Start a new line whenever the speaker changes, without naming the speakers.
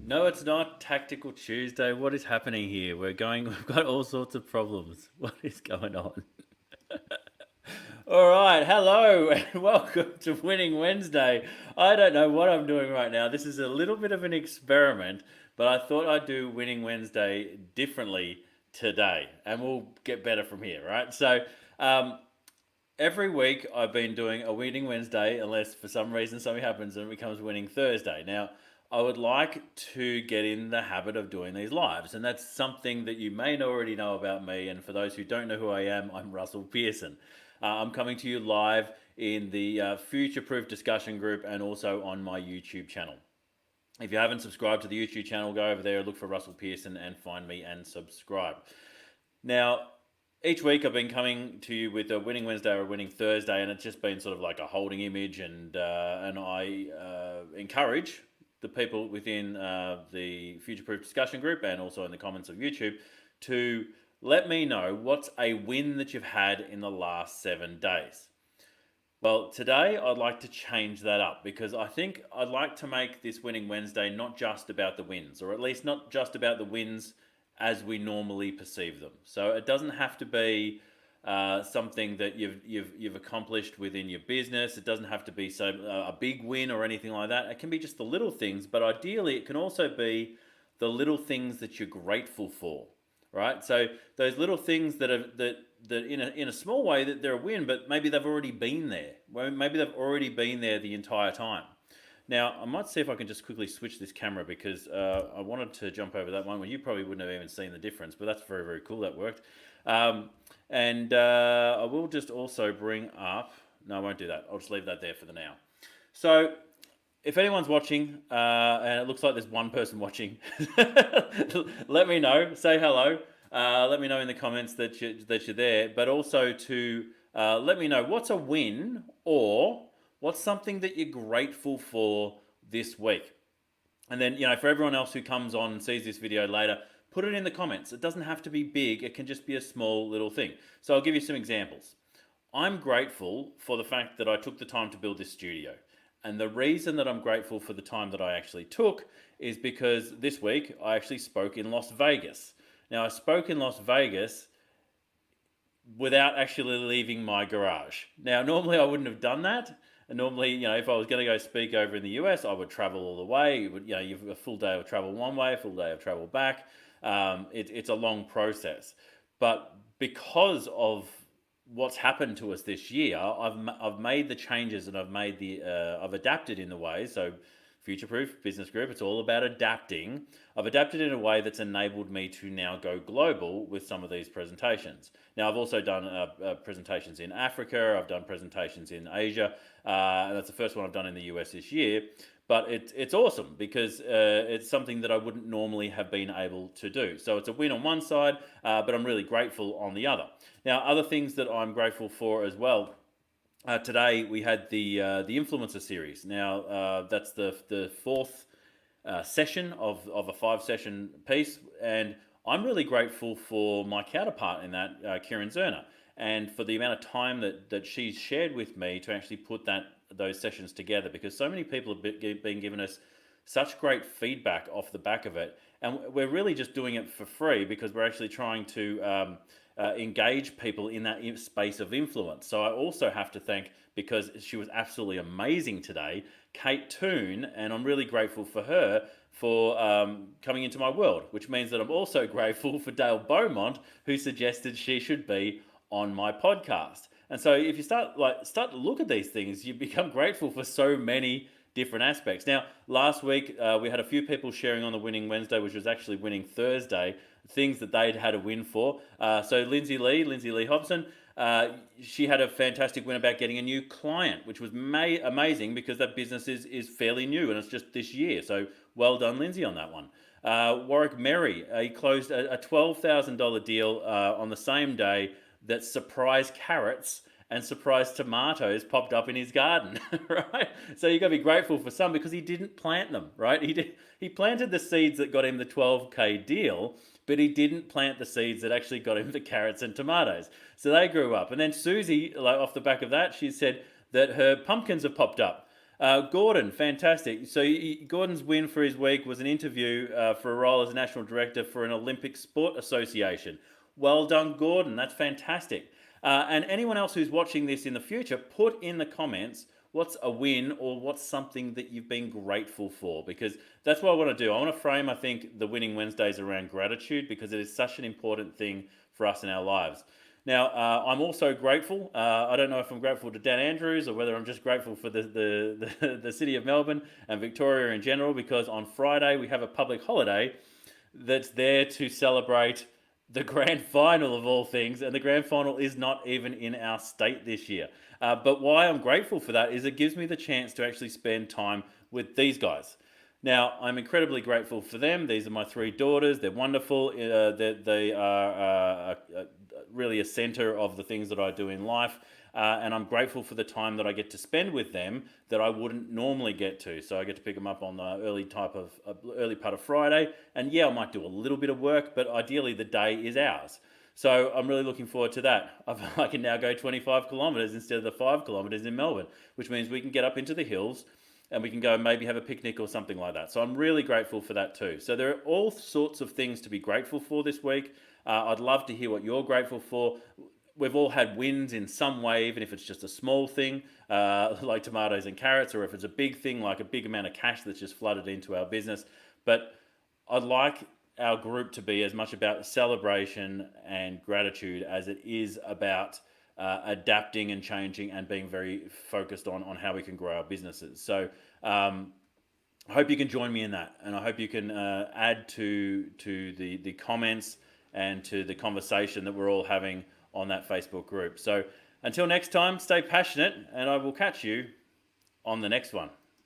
No, it's not Tactical Tuesday. What is happening here? We've got all sorts of problems. What is going on? All right, hello and welcome to Winning Wednesday. I don't know what I'm doing right now. This is a little bit of an experiment, but I thought I'd do Winning Wednesday differently today, and we'll get better from here, right? Um, every week I've been doing a Winning Wednesday, unless for some reason something happens and it becomes Winning Thursday. Now, I would like to get in the habit of doing these lives, and that's something that you may already know about me. And for those who don't know who I am, I'm Russell Pearson. I'm coming to you live in the Future Proof discussion group and also on my YouTube channel. If you haven't subscribed to the YouTube channel, go over there, look for Russell Pearson and find me and subscribe. Now, each week I've been coming to you with a Winning Wednesday or a Winning Thursday, and it's just been sort of like a holding image, and I encourage the people within the Future Proof discussion group and also in the comments of YouTube to let me know what's a win that you've had in the last 7 days. Well, today I'd like to change that up because I think I'd like to make this Winning Wednesday not just about the wins, or at least not just about the wins as we normally perceive them. So it doesn't have to be something that you've accomplished within your business. It doesn't have to be a big win or anything like that. It can be just the little things, but ideally it can also be the little things that you're grateful for, right? So those little things that in a small way that they're a win, but maybe they've already been there. Well, maybe they've already been there the entire time. Now, I might see if I can just quickly switch this camera because I wanted to jump over that one where you probably wouldn't have even seen the difference, but that's very, very cool. That worked. I will just also bring up... No, I won't do that. I'll just leave that there for the now. So, if anyone's watching, and it looks like there's one person watching, let me know. Say hello. Let me know in the comments that you're there, but also to let me know what's a win or what's something that you're grateful for this week. And then, for everyone else who comes on and sees this video later, put it in the comments. It doesn't have to be big. It can just be a small little thing. So I'll give you some examples. I'm grateful for the fact that I took the time to build this studio. And the reason that I'm grateful for the time that I actually took is because this week I actually spoke in Las Vegas. Now, I spoke in Las Vegas without actually leaving my garage. Now, normally I wouldn't have done that. And normally, if I was going to go speak over in the US, I would travel all the way. You've a full day of travel one way, a full day of travel back. It's a long process. But because of what's happened to us this year, I've made the changes and I've adapted in the way. So Future Proof Business Group, it's all about adapting. I've adapted in a way that's enabled me to now go global with some of these presentations. Now, I've also done presentations in Africa, I've done presentations in Asia, and that's the first one I've done in the US this year. But it's awesome because it's something that I wouldn't normally have been able to do. So it's a win on one side, but I'm really grateful on the other. Now, other things that I'm grateful for as well. Today we had the influencer series. Now that's the fourth session of a 5-session piece, and I'm really grateful for my counterpart in that, Kieran Zerner, and for the amount of time that she's shared with me to actually put those sessions together, because so many people have been giving us such great feedback off the back of it, and we're really just doing it for free because we're actually trying to engage people in that space of influence. So I also have to thank, because she was absolutely amazing today, Kate Toon, and I'm really grateful for her for coming into my world, which means that I'm also grateful for Dale Beaumont, who suggested she should be on my podcast. And so if you start to look at these things, you become grateful for so many different aspects. Now, last week we had a few people sharing on the Winning Wednesday, which was actually Winning Thursday, things that they'd had a win for. So Lindsay Lee Hobson, she had a fantastic win about getting a new client, which was amazing because that business is fairly new and it's just this year. So well done, Lindsay, on that one. Warwick Merry, he closed a $12,000 deal on the same day that surprise carrots and surprise tomatoes popped up in his garden, right? So you got to be grateful for some because he didn't plant them, right? He planted the seeds that got him the 12K deal, but he didn't plant the seeds that actually got him the carrots and tomatoes. So they grew up. And then Susie, off the back of that, she said that her pumpkins have popped up. Gordon, fantastic. So Gordon's win for his week was an interview for a role as national director for an Olympic sport association. Well done, Gordon. That's fantastic. And anyone else who's watching this in the future, put in the comments what's a win or what's something that you've been grateful for, because that's what I want to do. I want to frame, I think, the Winning Wednesdays around gratitude, because it is such an important thing for us in our lives. Now, I'm also grateful. I don't know if I'm grateful to Dan Andrews or whether I'm just grateful for the city of Melbourne and Victoria in general, because on Friday we have a public holiday that's there to celebrate the grand final of all things, and the grand final is not even in our state this year. But why I'm grateful for that is it gives me the chance to actually spend time with these guys. Now, I'm incredibly grateful for them. These are my three daughters. They're wonderful. They are really a center of the things that I do in life. And I'm grateful for the time that I get to spend with them that I wouldn't normally get to. So I get to pick them up on the early part of Friday. And yeah, I might do a little bit of work, but ideally the day is ours. So I'm really looking forward to that. I can now go 25 kilometres instead of the 5 kilometres in Melbourne, which means we can get up into the hills and we can go and maybe have a picnic or something like that. So I'm really grateful for that too. So there are all sorts of things to be grateful for this week. I'd love to hear what you're grateful for. We've all had wins in some way, even if it's just a small thing, like tomatoes and carrots, or if it's a big thing, like a big amount of cash that's just flooded into our business. But I'd like our group to be as much about celebration and gratitude as it is about adapting and changing and being very focused on how we can grow our businesses. So I hope you can join me in that, and I hope you can add to the comments and to the conversation that we're all having on that Facebook group. So until next time, stay passionate, and I will catch you on the next one.